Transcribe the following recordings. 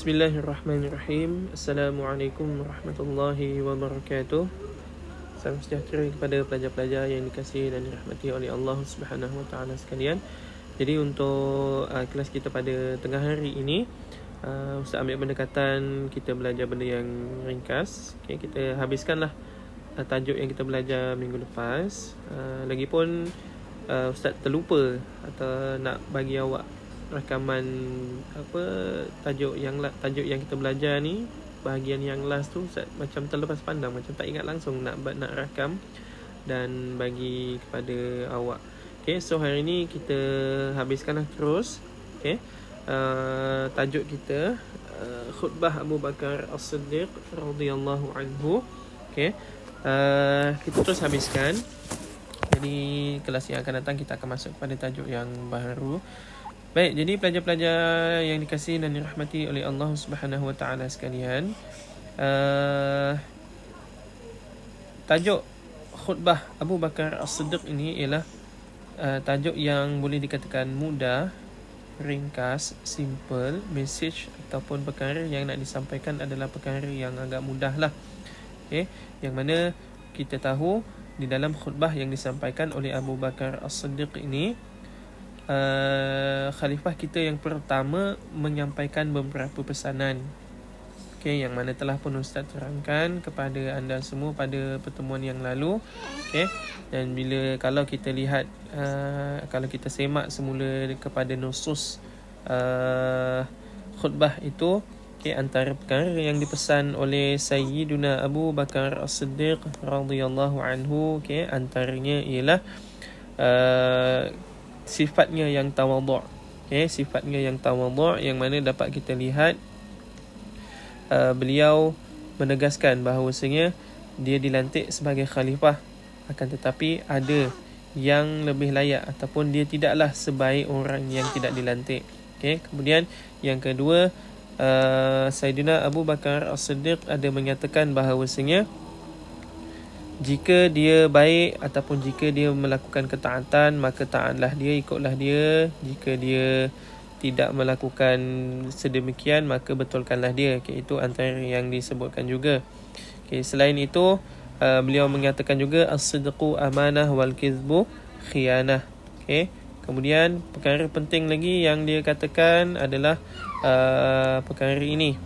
Bismillahirrahmanirrahim. Assalamualaikum warahmatullahi wabarakatuh. Salam sejahtera kepada pelajar-pelajar yang dikasihi dan dirahmati oleh Allah Subhanahu Wa Taala sekalian. Jadi untuk kelas kita pada tengah hari ini, Ustaz ambil pendekatan kita belajar benda yang ringkas. Okay, kita habiskanlah tajuk yang kita belajar minggu lepas. Lagipun Ustaz terlupa atau nak bagi awak rakaman tajuk yang kita belajar ni, bahagian yang last tu Ustaz macam terlepas pandang, macam tak ingat langsung nak rakam dan bagi kepada awak. Okay, so hari ni kita habiskanlah terus. Okay, tajuk kita khutbah Abu Bakar As-Siddiq radhiyallahu anhu. Okay, kita terus habiskan. Jadi kelas yang akan datang kita akan masuk pada tajuk yang baru. Baik, jadi pelajar-pelajar yang dikasihi dan dirahmati oleh Allah Subhanahu Wa Taala sekalian, tajuk khutbah Abu Bakar As-Siddiq ini ialah tajuk yang boleh dikatakan mudah, ringkas, simple. Message ataupun perkara yang nak disampaikan adalah perkara yang agak mudah lah. Okay? Yang mana kita tahu di dalam khutbah yang disampaikan oleh Abu Bakar As-Siddiq ini, khalifah kita yang pertama menyampaikan beberapa pesanan, okay, yang mana telah pun Ustaz terangkan kepada anda semua pada pertemuan yang lalu. Okay, dan kalau kita lihat, kalau kita semak semula kepada nusus khutbah itu, okay, antara perkara yang dipesan oleh Sayyiduna Abu Bakar As-Siddiq radhiyallahu anhu, okay, antaranya ialah sifatnya yang tawadhu'. Okay, sifatnya yang tawadhu' yang mana dapat kita lihat beliau menegaskan bahawasanya dia dilantik sebagai khalifah, akan tetapi ada yang lebih layak ataupun dia tidaklah sebaik orang yang tidak dilantik. Okay, kemudian yang kedua, Sayyidina Abu Bakar As-Siddiq ada menyatakan bahawasanya jika dia baik ataupun jika dia melakukan ketaatan, maka taatlah dia, ikutlah dia. Jika dia tidak melakukan sedemikian, maka betulkanlah dia. Okay, itu antara yang disebutkan juga. Okay, selain itu, beliau mengatakan juga as-sidqu amanah wal kizbu khiyanah. Okay, kemudian perkara penting lagi yang dia katakan adalah perkara ini.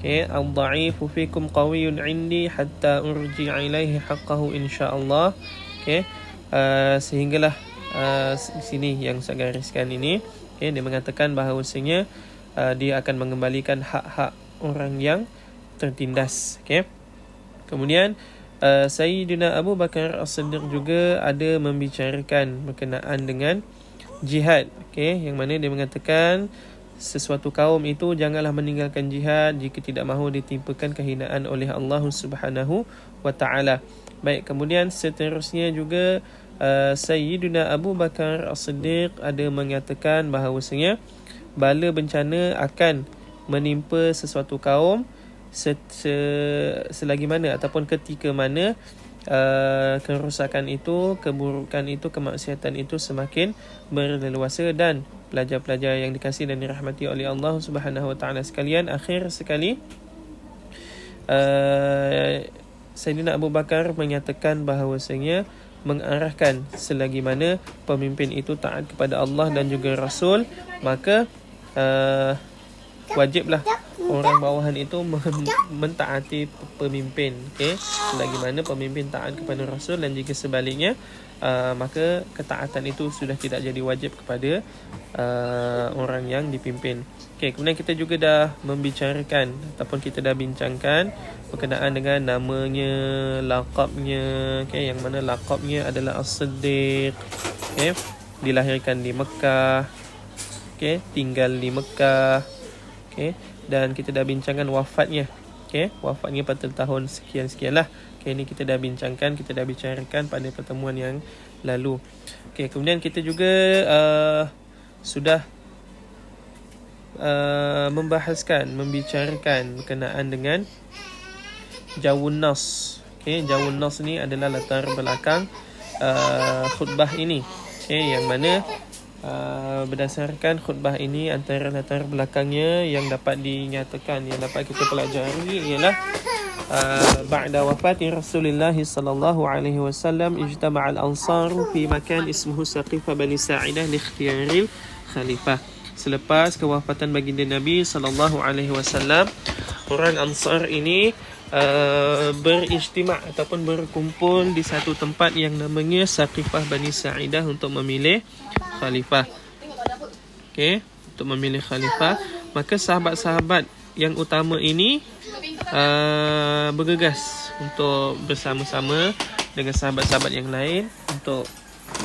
Okay, al-dha'ifu fikum qawiyyun 'indi hatta urji'a ilaihi haqqahu insyaallah. Okay, sehinggalah sini yang saya gariskan ini. Okay, dia mengatakan bahawasanya dia akan mengembalikan hak-hak orang yang tertindas. Okay, kemudian Sayyidina Abu Bakar As-Siddiq juga ada membicarakan berkenaan dengan jihad. Okay, yang mana dia mengatakan sesuatu kaum itu janganlah meninggalkan jihad jika tidak mahu ditimpakan kehinaan oleh Allah Subhanahu Wa Taala. Baik, kemudian seterusnya juga Sayyidina Abu Bakar As-Siddiq ada mengatakan bahawasanya bala bencana akan menimpa sesuatu kaum selagi mana ataupun ketika mana kerosakan itu, keburukan itu, kemaksiatan itu semakin berleluasa. Dan pelajar-pelajar yang dikasihi dan dirahmati oleh Allah Subhanahu Wa Taala sekalian, akhir sekali Sayyidina Abu Bakar menyatakan bahawasanya mengarahkan selagi mana pemimpin itu taat kepada Allah dan juga Rasul, maka wajiblah orang bawahan itu mentaati pemimpin. Okay, selagi mana pemimpin taat kepada Rasul, dan jika sebaliknya maka ketaatan itu sudah tidak jadi wajib kepada orang yang dipimpin. Okay, kemudian kita juga dah membicarakan ataupun kita dah bincangkan berkenaan dengan namanya, laqabnya. Okay, yang mana laqabnya adalah As-Siddiq. Okay, dilahirkan di Mekah. Okay, tinggal di Mekah. Okay, dan kita dah bincangkan wafatnya. Okay, wafatnya pada tahun sekian-sekian lah. Okay, ini kita dah bincangkan, kita dah bicarakan pada pertemuan yang lalu. Okay, kemudian kita juga sudah membicarakan berkenaan dengan Jawun Nas. Okay, Jawun Nas ni adalah latar belakang khutbah ini. Okay, yang mana berdasarkan khutbah ini, antara latar belakangnya yang dapat dinyatakan, yang dapat kita pelajari ialah ba'da wafati Rasulullah sallallahu alaihi wasallam ijtama' al-ansar fi makan ismuhu Saqifah Bani Sa'idah li ikhtiyaril khalifah. Selepas kewafatan baginda Nabi sallallahu alaihi wasallam, orang Ansar ini berijtima' ataupun berkumpul di satu tempat yang namanya Saqifah Bani Sa'idah untuk memilih khalifah. Okey, untuk memilih khalifah. Maka sahabat-sahabat yang utama ini bergegas untuk bersama-sama dengan sahabat-sahabat yang lain untuk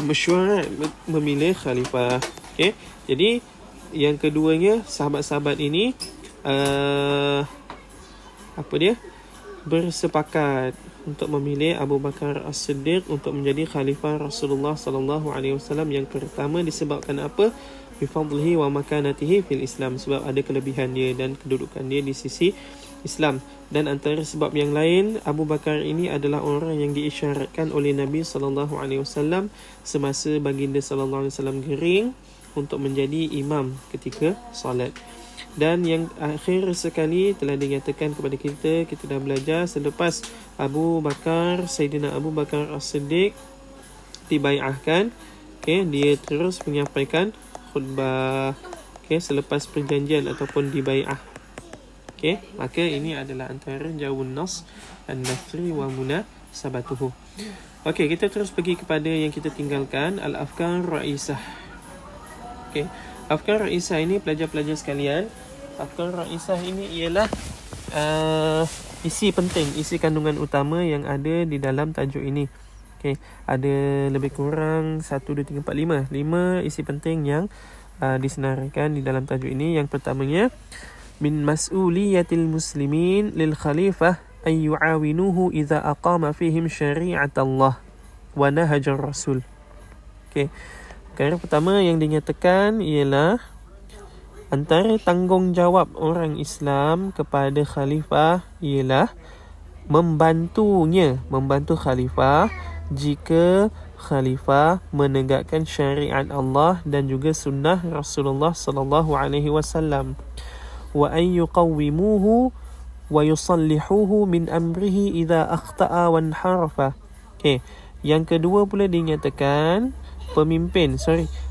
mesyuarat memilih khalifah. Okey, jadi yang keduanya, sahabat-sahabat ini bersepakat untuk memilih Abu Bakar As-Siddiq untuk menjadi khalifah Rasulullah sallallahu alaihi wasallam yang pertama. Disebabkan apa? Bifadlihi wa makanatihi fil Islam, sebab ada kelebihan dia dan kedudukan dia di sisi Islam. Dan antara sebab yang lain, Abu Bakar ini adalah orang yang diisyaratkan oleh Nabi sallallahu alaihi wasallam semasa baginda sallallahu alaihi wasallam gering untuk menjadi imam ketika solat. Dan yang akhir sekali telah dinyatakan kepada kita dah belajar, selepas Abu Bakar, Sayyidina Abu Bakar As-Siddiq dibai'ahkan, dia terus menyampaikan khutbah selepas perjanjian ataupun dibai'ah. Maka ini adalah antara jawun nas an-nafri wa munasabatuhu. Kita terus pergi kepada yang kita tinggalkan, al-afkar ra'isah. Afkar Ra'isah ini, pelajar-pelajar sekalian, Afkar Ra'isah ini ialah isi penting, isi kandungan utama yang ada di dalam tajuk ini. Ada lebih kurang 1, 2, 3, 4, 5 isi penting yang disenaraikan di dalam tajuk ini. Yang pertamanya, min mas'uliyatil muslimin lil khalifah an yu'awinuhu idza aqama fihim syari'at Allah wa nahajar rasul. Perkara pertama yang dinyatakan ialah antara tanggungjawab orang Islam kepada khalifah ialah membantu khalifah jika khalifah menegakkan syariat Allah dan juga sunnah Rasulullah sallallahu alaihi wasallam, wa an yuqawwimuhu wa yusallihuhu min amrihi idza akhta'a wa anharafa. Yang kedua pula dinyatakan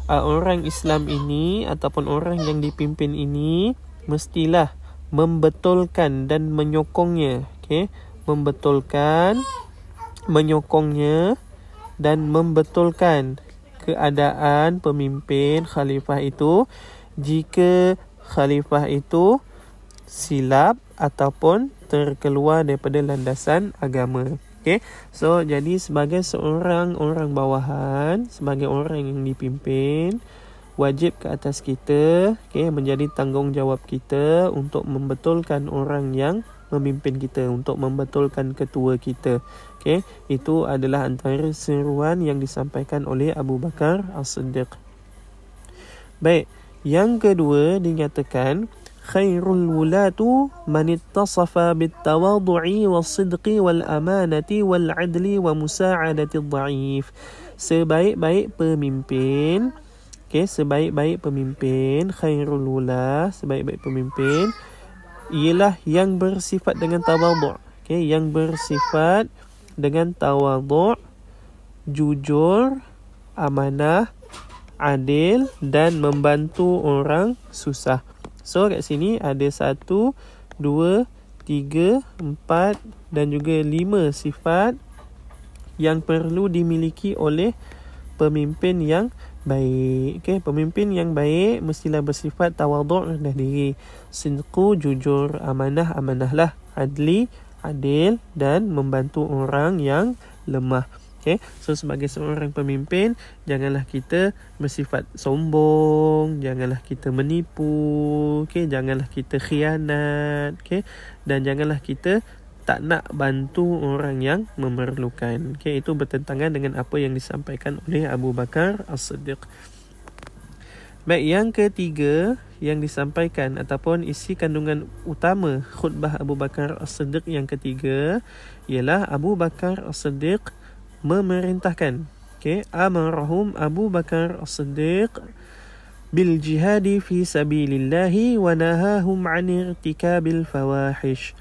orang Islam ini ataupun orang yang dipimpin ini mestilah membetulkan dan menyokongnya, menyokongnya dan membetulkan keadaan pemimpin khalifah itu jika khalifah itu silap ataupun terkeluar daripada landasan agama. So jadi sebagai seorang orang bawahan, sebagai orang yang dipimpin, wajib ke atas kita, menjadi tanggungjawab kita untuk membetulkan orang yang memimpin kita, untuk membetulkan ketua kita. Itu adalah antara seruan yang disampaikan oleh Abu Bakar As-Siddiq. Baik, yang kedua dinyatakan khairul wulatu man ittasafa bit-tawadhu'i was-sidqi wal-amanati wal-'adli wa musa'adati ad-dha'if. Sebaik-baik pemimpin, sebaik-baik pemimpin, khairul wula, sebaik-baik pemimpin ialah yang bersifat dengan tawadhu', yang bersifat dengan tawadhu', jujur, amanah, adil dan membantu orang susah. So kat sini ada 1, 2, 3, 4 dan juga 5 sifat yang perlu dimiliki oleh pemimpin yang baik. Pemimpin yang baik mestilah bersifat tawadhu', rendah diri, sidqu, jujur, amanah, amanahlah, adli, adil dan membantu orang yang lemah. So sebagai seorang pemimpin, janganlah kita bersifat sombong, janganlah kita menipu, janganlah kita khianat, dan janganlah kita tak nak bantu orang yang memerlukan. Itu bertentangan dengan apa yang disampaikan oleh Abu Bakar As-Siddiq. Baik, yang ketiga yang disampaikan ataupun isi kandungan utama khutbah Abu Bakar As-Siddiq yang ketiga ialah Abu Bakar As-Siddiq memerintahkan amarahum Abu Bakar As-Siddiq bil jihadi fi sabilillahi wa nahahum 'an irtikabil fawahish.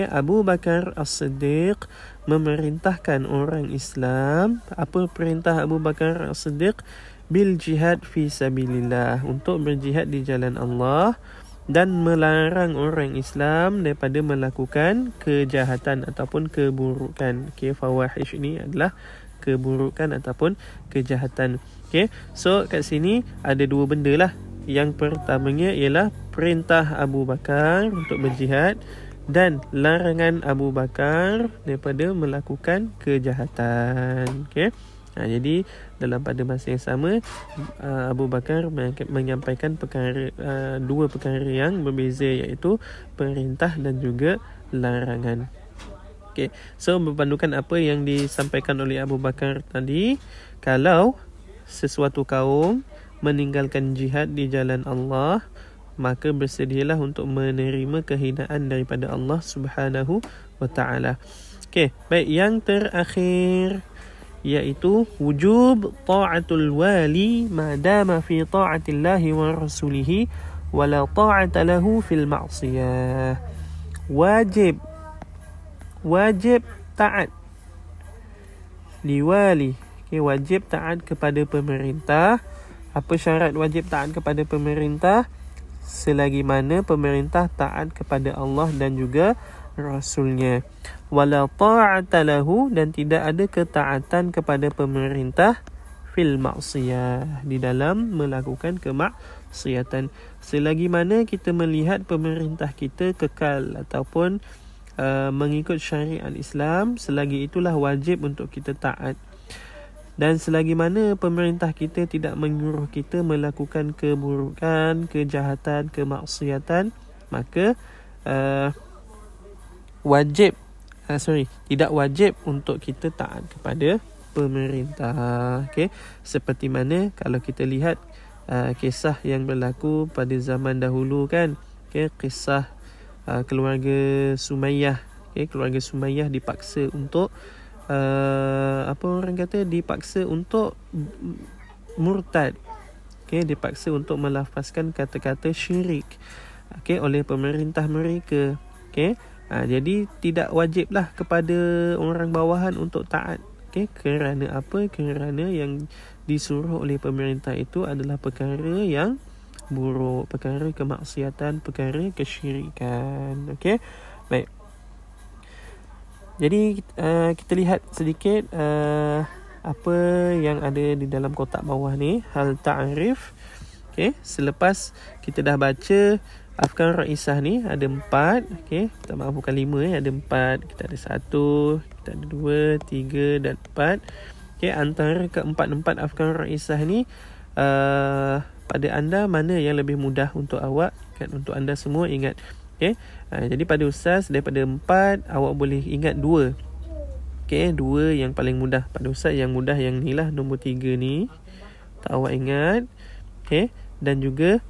Abu Bakar As-Siddiq memerintahkan orang Islam. Apa perintah Abu Bakar As-Siddiq? Bil jihad fi sabilillah, untuk berjihad di jalan Allah, dan melarang orang Islam daripada melakukan kejahatan ataupun keburukan. Fawahish ini adalah keburukan ataupun kejahatan. So kat sini ada dua benda lah. Yang pertamanya ialah perintah Abu Bakar untuk berjihad dan larangan Abu Bakar daripada melakukan kejahatan. Jadi dalam pada masa yang sama, Abu Bakar menyampaikan dua perkara yang berbeza, iaitu perintah dan juga larangan. So berpandukan apa yang disampaikan oleh Abu Bakar tadi, kalau sesuatu kaum meninggalkan jihad di jalan Allah, maka bersedialah untuk menerima kehinaan daripada Allah Subhanahu wa ta'ala. Baik, yang terakhir iaitu wujub ta'atul wali madama fi ta'atillahi wa rasulihi wa la ta'ata lahu fil ma'siyah. Wajib taat liwali. Wajib taat kepada pemerintah. Apa syarat wajib taat kepada pemerintah? Selagi mana pemerintah taat kepada Allah dan juga Rasulnya. Wala ta'ata lahu, dan tidak ada ketaatan kepada pemerintah fil ma'siyah, di dalam melakukan kemaksiatan. Selagi mana kita melihat pemerintah kita kekal ataupun mengikut syariat Islam, selagi itulah wajib untuk kita taat. Dan selagi mana pemerintah kita tidak menyuruh kita melakukan keburukan, kejahatan, kemaksiatan, maka tidak wajib untuk kita taat kepada pemerintah. Seperti mana kalau kita lihat kisah yang berlaku pada zaman dahulu kan, kisah keluarga Sumayyah. Keluarga Sumayyah dipaksa untuk dipaksa untuk murtad. Dipaksa untuk melafazkan kata-kata syirik oleh pemerintah mereka. Jadi tidak wajiblah kepada orang bawahan untuk taat. Kerana apa? Kerana yang disuruh oleh pemerintah itu adalah perkara yang buruk, perkara kemaksiatan, perkara kesyirikan. Baik. Jadi kita lihat sedikit apa yang ada di dalam kotak bawah ni, hal ta'rif. Selepas kita dah baca Afkar Raisah ni ada 4, tak maaf bukan 5, ada 4. Kita ada 1, kita ada 2, 3 dan 4. Antara keempat-empat Afkar Raisah ni, pada anda mana yang lebih mudah untuk awak? Untuk anda semua ingat. Jadi pada Ustaz, daripada 4 awak boleh ingat 2. 2 yang paling mudah. Pada Ustaz yang mudah yang ni lah, nombor 3 ni tak awak ingat. Dan juga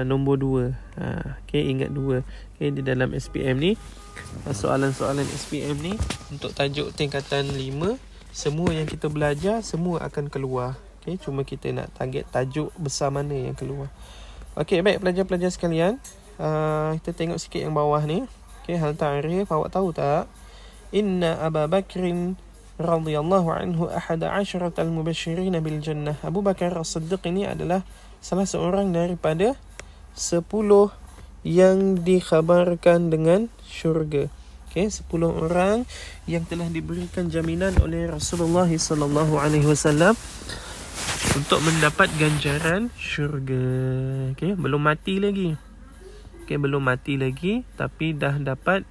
nombor 2. Ingat 2. Di dalam SPM ni, soalan-soalan SPM ni untuk tajuk tingkatan 5, semua yang kita belajar semua akan keluar. Cuma kita nak target tajuk besar mana yang keluar. Baik pelajar-pelajar sekalian, kita tengok sikit yang bawah ni. Hal ta'rif, awak tahu tak? Inna Abu Bakrin radhiyallahu anhu 11 al-mubasysyirin bil jannah. Abu Bakar As-Siddiq ini adalah salah seorang daripada 10 yang dikhabarkan dengan syurga. 10 orang yang telah diberikan jaminan oleh Rasulullah sallallahu alaihi wasallam untuk mendapat ganjaran syurga. Belum mati lagi. Belum mati lagi, tapi dah dapat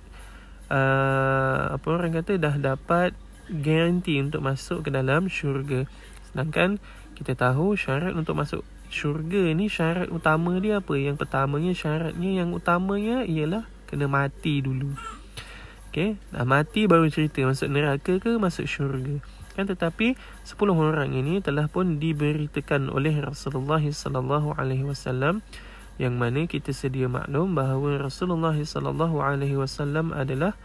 dah dapat garanti untuk masuk ke dalam syurga. Sedangkan kita tahu syarat untuk masuk syurga ni, syarat utama dia apa? Yang pertamanya, syaratnya yang utamanya ialah kena mati dulu. Mati baru cerita masuk neraka ke masuk syurga. Tetapi 10 orang ini telah pun diberitakan oleh Rasulullah sallallahu alaihi wasallam, yang mana kita sedia maklum bahawa Rasulullah sallallahu alaihi wasallam adalah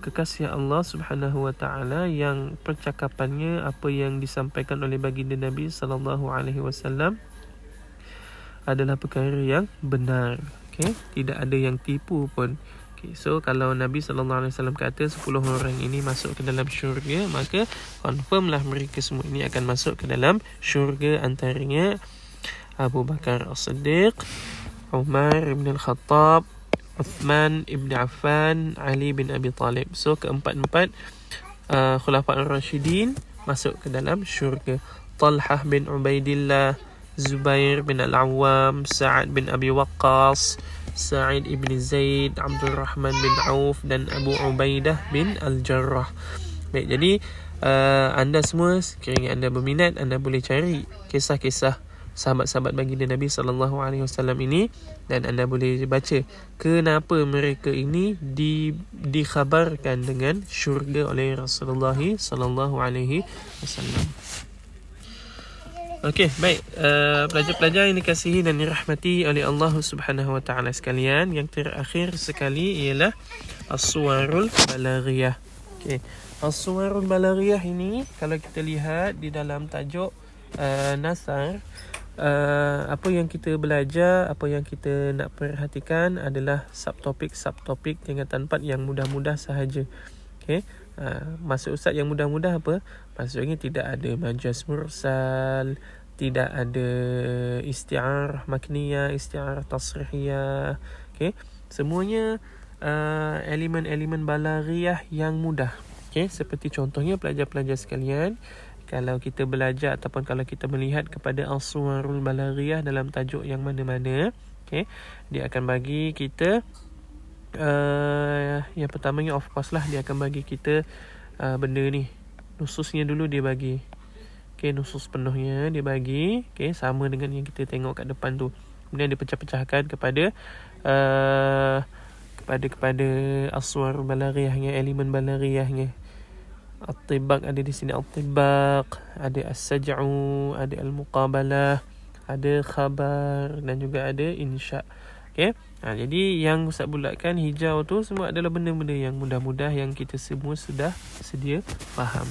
kekasih Allah Subhanahu wa taala yang percakapannya, apa yang disampaikan oleh baginda Nabi sallallahu alaihi wasallam adalah perkara yang benar. Okey, tidak ada yang tipu pun. Okay, so kalau Nabi sallallahu alaihi wasallam kata 10 orang ini masuk ke dalam syurga, maka confirmlah mereka semua ini akan masuk ke dalam syurga, antaranya Abu Bakar As-Siddiq, Umar bin Al-Khattab, Uthman ibn Affan, Ali bin Abi Talib. So keempat-empat Khulafa ar-Rashidin masuk ke dalam syurga. Talhah bin Ubaidillah, Zubair bin Al-Awwam, Sa'ad bin Abi Waqqas, Sa'id ibn Zaid, Abdul Rahman bin Auf dan Abu Ubaidah bin Al-Jarrah. Baik, jadi anda semua sekiranya anda berminat, anda boleh cari kisah-kisah sahabat-sahabat baginda Nabi sallallahu alaihi wasallam ini dan anda boleh baca kenapa mereka ini dikhabarkan dengan syurga oleh Rasulullah sallallahu alaihi wasallam. Okey, baik, pelajar-pelajar yang dikasihi dan dirahmati oleh Allah Subhanahu wa taala sekalian, yang terakhir sekali ialah As-Suwarul Balaghiyah. Okey, As-Suwarul Balaghiyah ini kalau kita lihat di dalam tajuk Nasar, apa yang kita belajar, apa yang kita nak perhatikan adalah subtopik tingkatan 4 yang mudah-mudah sahaja. Okey, maksud Ustaz yang mudah-mudah apa? Maksudnya tidak ada majaz mursal, tidak ada isti'arah makniyah, isti'arah tasrihiyah. Okey, semuanya elemen-elemen balaghiyah yang mudah. Okey, seperti contohnya pelajar-pelajar sekalian, kalau kita belajar ataupun kalau kita melihat kepada As-Suwarul Balaghiyah dalam tajuk yang mana-mana, okay, dia akan bagi kita yang pertamanya of course lah, dia akan bagi kita benda ni, nususnya dulu dia bagi. Okay, nusus penuhnya dia bagi, okay, sama dengan yang kita tengok kat depan tu. Kemudian dia pecah-pecahkan kepada kepada As-Suwarul Balaghiyahnya, elemen balaghiyahnya. At-Tibaq ada di sini, At-Tibaq, ada As-Saj'u, ada Al-Muqabalah, ada Khabar dan juga ada Insya'. Okey. Jadi yang Ustaz bulatkan hijau tu semua adalah benda-benda yang mudah-mudah yang kita semua sudah sedia faham.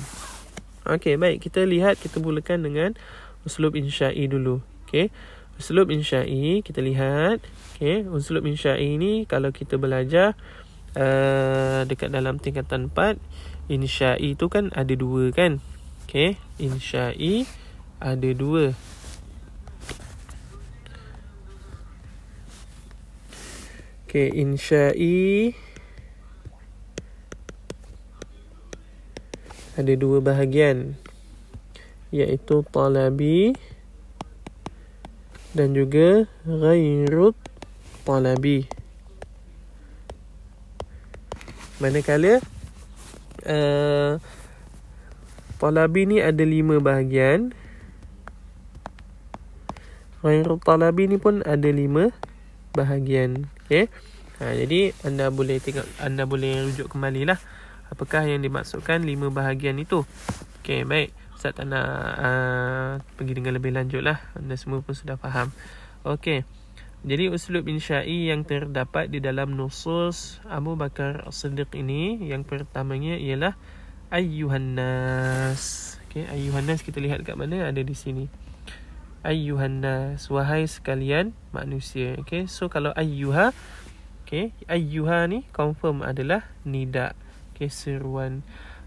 Okey, baik, kita lihat, kita mulakan dengan uslub insya'i dulu. Okey. Uslub insya'i kita lihat. Okey, uslub insya'i ni kalau kita belajar dekat dalam tingkatan 4, insya'i tu kan ada 2 kan. Okey, insya'i ada 2. Okey, insya'i ada 2 bahagian, iaitu talabi dan juga ghairut talabi. Manakala talabi ni ada 5 bahagian, ghairut talabi ni pun ada 5 bahagian. Okey. Jadi anda boleh tengok, anda boleh rujuk kembali lah apakah yang dimaksudkan 5 bahagian itu. Okey, baik, Ustaz tak nak pergi dengan lebih lanjut lah, anda semua pun sudah faham. Okey, jadi uslub insya'i yang terdapat di dalam nusus Abu Bakar As-Siddiq ini, yang pertamanya ialah ayyuhan nas. Okey, ayyuhan nas kita lihat kat mana, ada di sini. Ayyuhan nas, wahai sekalian manusia. Okey, so kalau ayyuha, okey, ayyuha ni confirm adalah nida. Okey, seruan.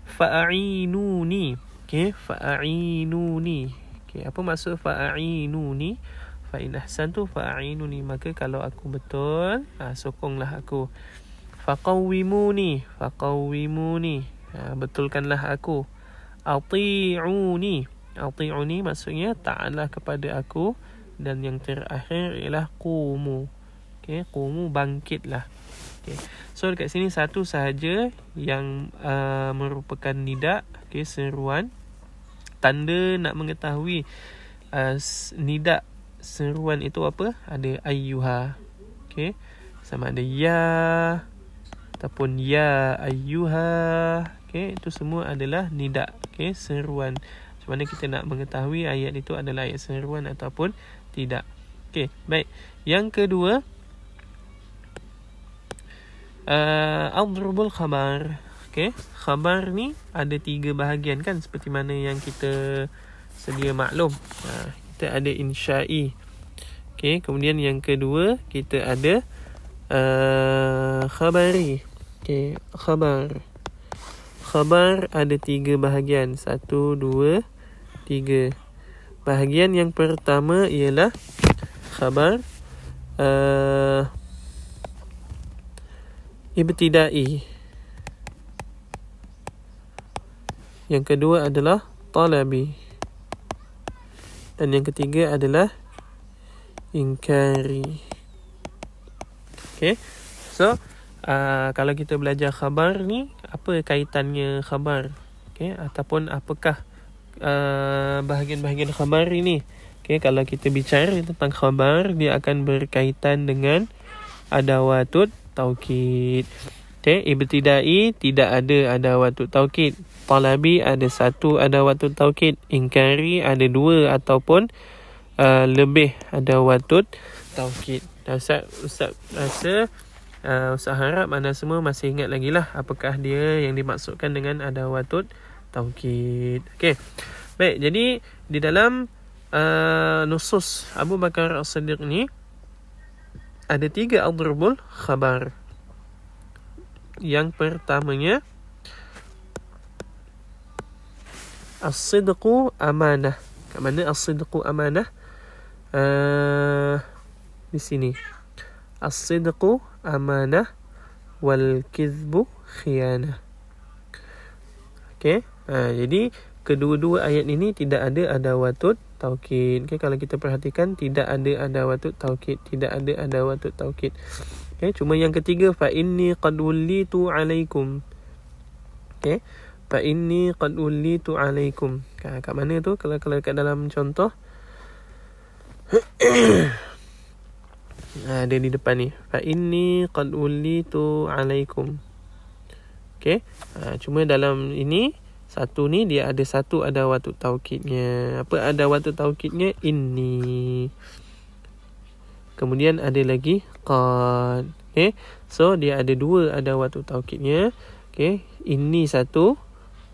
Fa'inuni. Okey, fa'inuni. Okey, apa maksud fa'inuni? Fa in ahsantu fa'inuni, maka kalau aku betul, sokonglah aku. Faqawwimuni, faqawwimuni, betulkanlah aku. Ati'uni, ati'uni maksudnya taatlah kepada aku. Dan yang terakhir ialah qumu. Okey, qumu, bangkitlah. Okey, so dekat sini satu sahaja yang merupakan nida, okey, seruan. Tanda nak mengetahui nida seruan itu apa? Ada ayyuha. Okey, sama ada ya ataupun ya ayyuha. Okey, itu semua adalah nida. Okey, seruan. Macam mana kita nak mengetahui ayat itu adalah ayat seruan ataupun tidak. Okey, baik. Yang kedua, Adrubul khabar. Okay, khabar ni ada 3 bahagian kan, seperti mana yang kita sedia maklum. Kita ada insya'i. Okay, kemudian yang kedua kita ada khabari. Okay, khabar. Khabar ada 3 bahagian. 1, 2, 3. Bahagian yang pertama ialah khabar ibtida'i. Yang kedua adalah talabi. Dan yang ketiga adalah inkari. Okay, so kalau kita belajar khabar ni, apa kaitannya khabar? Okay, ataupun apakah bahagian-bahagian khabar ini? Okay, kalau kita bicara tentang khabar, dia akan berkaitan dengan adawatut taukid. Okay, ibtida'i tidak ada adawatut taukid. Talabi ada 1 adawatut taukid. Inkari ada 2 ataupun lebih adawatut taukid. Ustaz rasa Ustaz harap anda semua masih ingat lagi lah apakah dia yang dimaksudkan dengan adawatut taukid. Okay, baik, jadi di dalam nusus Abu Bakar As-Siddiq ni ada 3 adrubul khabar. Yang pertamanya as-sidqu amanah. Kat mana as-sidqu amanah? Di sini. As-sidqu amanah wal kizbu khiyanah. Okey. Jadi kedua-dua ayat ini tidak ada adawatut taukid. Okay, kalau kita perhatikan tidak ada adawatut taukid, tidak ada adawatut taukid. Okay, cuma yang ketiga fa inni qad ullitu alaikum. Okay, fa inni qad ullitu alaikum. Kat mana tu? Kalau kat dalam contoh ada di depan ni. Fa inni qad ullitu alaikum. Okay, cuma dalam ini satu ni dia ada 1 adawatut taukidnya. Apa adawatut taukidnya? Inni. Kemudian ada lagi qad. Okay, so dia ada 2 adawatut taukidnya. Okay, inni 1,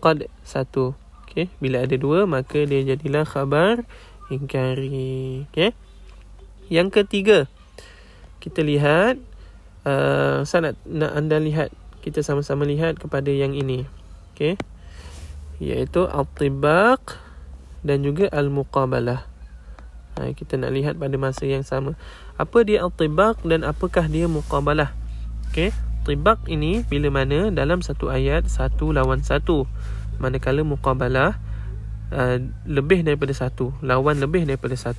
qad 1. Okay, bila ada 2 maka dia jadilah khabar inkari. Okay, yang ketiga kita lihat, saya nak anda lihat, kita sama-sama lihat kepada yang ini. Okay, iaitu al-tibaq dan juga al-muqabalah. Kita nak lihat pada masa yang sama. Apa dia al-tibaq dan apakah dia muqabalah? Okay, tibaq ini bila mana dalam satu ayat 1 lawan 1. Manakala muqabalah lebih daripada 1, lawan lebih daripada 1.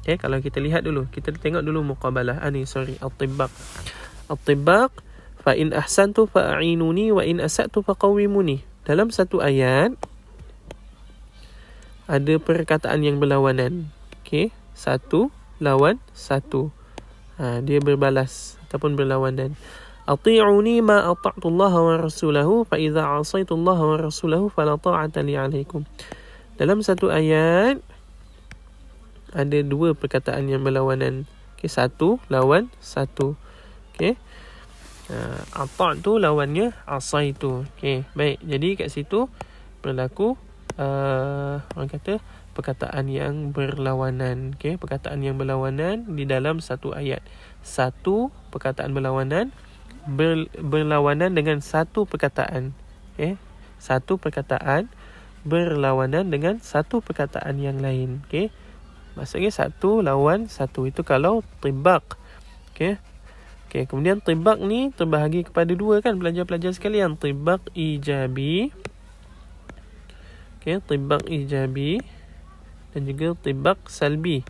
Okay, kalau kita lihat dulu, kita tengok dulu muqabalah. Al-tibaq. Al-tibaq, fa in ahsantu fa'inuni wa in asa'tu faqawwimuni. Dalam satu ayat ada perkataan yang berlawanan. Okay, 1 lawan 1. Dia berbalas ataupun berlawanan. Ati'uni ma ata'tu Allah wa rasulahu fa idza 'asaitu Allah wa rasulahu fala ta'ata li 'alaikum. Dalam satu ayat ada 2 perkataan yang berlawanan. Okay, 1 lawan 1. Okay, ata'tu lawannya asaitu. Okay, baik. Jadi kat situ berlaku orang kata perkataan yang berlawanan. Okay, perkataan yang berlawanan di dalam satu ayat. 1 perkataan berlawanan berlawanan dengan 1 perkataan. Okay, 1 perkataan berlawanan dengan 1 perkataan yang lain. Okay, maksudnya 1 lawan 1. Itu kalau tibaq. Okay. Okay, kemudian tibaq ni terbahagi kepada 2 kan pelajar-pelajar sekalian. Tibaq ijabi. Okay, tibaq ijabi dan juga tibaq salbi.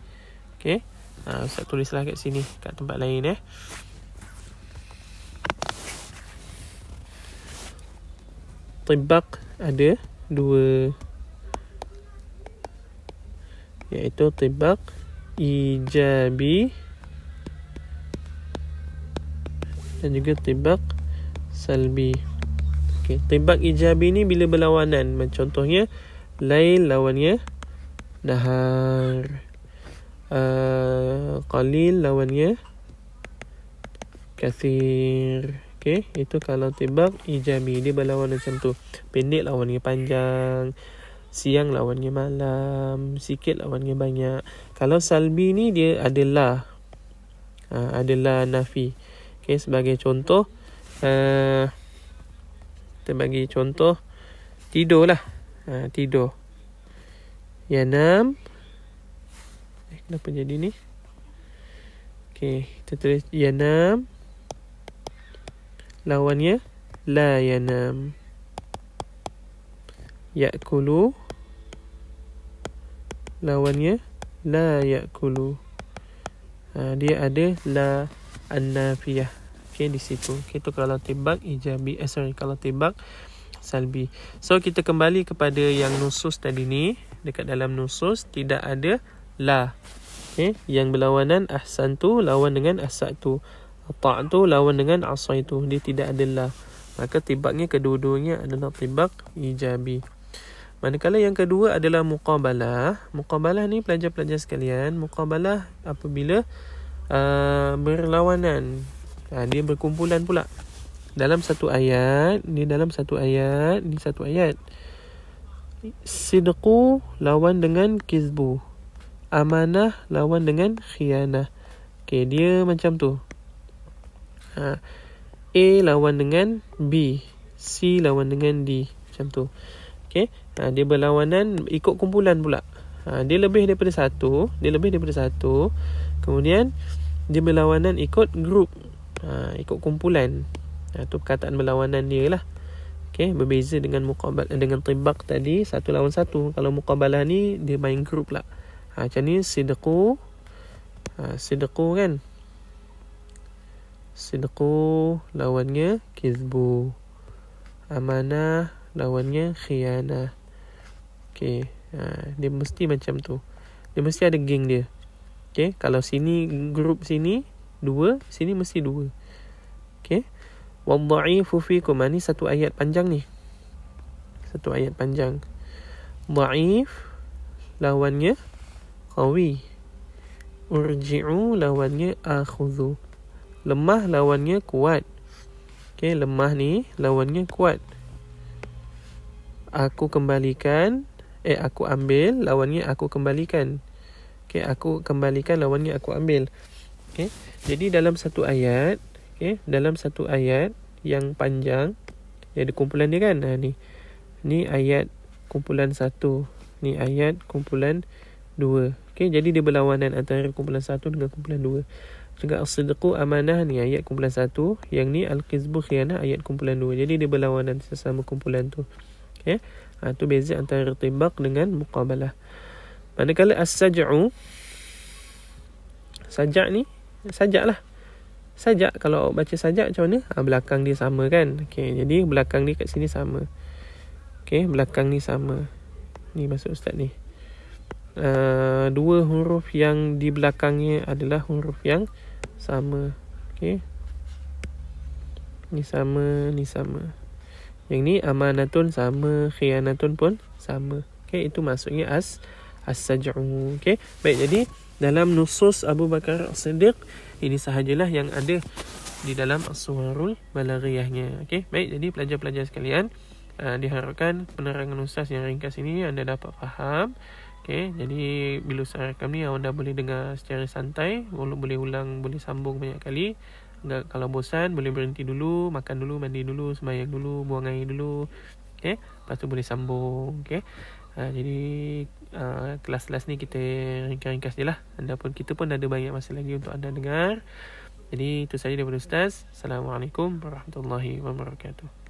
Okay, Ustaz tulislah kat sini, kat tempat lain. Tibaq ada 2, iaitu tibaq ijabi dan juga tibaq salbi. Okay, tibaq ijabi ni bila berlawanan, contohnya lail lawannya nahar, qalil lawannya kathir. Okey, itu kalau tibak ijabi, dia berlawan macam tu. Pendek lawannya panjang, siang lawannya malam, sikit lawannya banyak. Kalau salbi ni dia adalah adalah nafi. Okey, sebagai contoh kita bagi contoh tidur lah. Tidur. Yanam. Kenapa jadi ni? Okey, kita tulis yanam. Lawannya la yanam. Ya'kulu. Lawannya la ya'kulu. Dia ada la an-nafiyah. Okey, di situ. Okey, tu kalau tibak ijabi. Kalau tibak salbi. So, kita kembali kepada yang nusus tadi ni. Dekat dalam nusus tidak ada la. Okey, yang berlawanan ahsantu lawan dengan asatu. Ta'tu lawan dengan asaitu. Dia tidak ada la. Maka tibaknya kedua-duanya adalah tibak ijabi. Manakala yang kedua adalah muqabalah. Muqabalah ni pelajar-pelajar sekalian, muqabalah apabila berlawanan. Dia berkumpulan pula. Dalam satu ayat, ni satu ayat. Sidqu lawan dengan kizbu. Amanah lawan dengan khianah. Okey, dia macam tu. A lawan dengan B, C lawan dengan D, macam tu. Okey, dia berlawanan ikut kumpulan pula. Dia lebih daripada satu, kemudian dia berlawanan ikut grup, ikut kumpulan. Itu perkataan berlawanan dia lah. Okey, berbeza dengan muqabalah, dengan tibak tadi satu lawan satu. Kalau muqabalah ni dia main grup lah. Macam ni sidqu kan. Sidqu lawannya kizbu. Amanah lawannya khianah. Okey, dia mesti macam tu. Dia mesti ada geng dia. Okey, kalau sini grup sini 2, sini mesti 2. Okey. Wadha'ifu fikum, ni satu ayat panjang ni. Satu ayat panjang. Dha'if lawannya qawi. Urji'u lawannya akhudhu. Lemah lawannya kuat. Okey, lemah ni lawannya kuat. Aku kembalikan, aku ambil lawannya aku kembalikan. Okey, aku kembalikan lawannya aku ambil. Okey, jadi dalam satu ayat, dalam satu ayat yang panjang, ada kumpulan dia kan. Ni ayat kumpulan 1, ni ayat kumpulan 2. Okey, jadi dia berlawanan antara kumpulan 1 dengan kumpulan 2. Juga as-sidqu amanah ni ayat kumpulan 1, yang ni al-qizbu khianah ayat kumpulan 2. Jadi dia berlawanan sesama kumpulan tu. Okey, tu beza antara tibak dengan muqabalah. Manakala as-saj'u, sajak ni sajak lah. Sajak, kalau baca sajak macam mana? Belakang dia sama kan. Okey, jadi belakang dia kat sini sama. Okey, belakang ni sama. Ni maksud ustaz ni. Dua huruf yang di belakangnya adalah huruf yang sama. Okey, ni sama, ni sama. Yang ni amanatun sama, khianatun pun sama. Okey, itu maksudnya as-saj'u. Okey, baik, jadi dalam nusus Abu Bakar As-Siddiq, ini sahajalah yang ada di dalam as-suwarul balaghiyahnya. Okey, baik, jadi pelajar-pelajar sekalian, diharapkan penerangan ustaz yang ringkas ini anda dapat faham. Okey, jadi bila ustaz rakam ni anda boleh dengar secara santai, boleh ulang, boleh sambung banyak kali. Kalau bosan boleh berhenti dulu, makan dulu, mandi dulu, sembahyang dulu, buang air dulu. Okey, lepas tu boleh sambung. Okey. Jadi kelas-kelas ni kita ringkas-ringkas je lah. Kita pun ada banyak masa lagi untuk anda dengar. Jadi itu saja daripada ustaz. Assalamualaikum warahmatullahi wabarakatuh.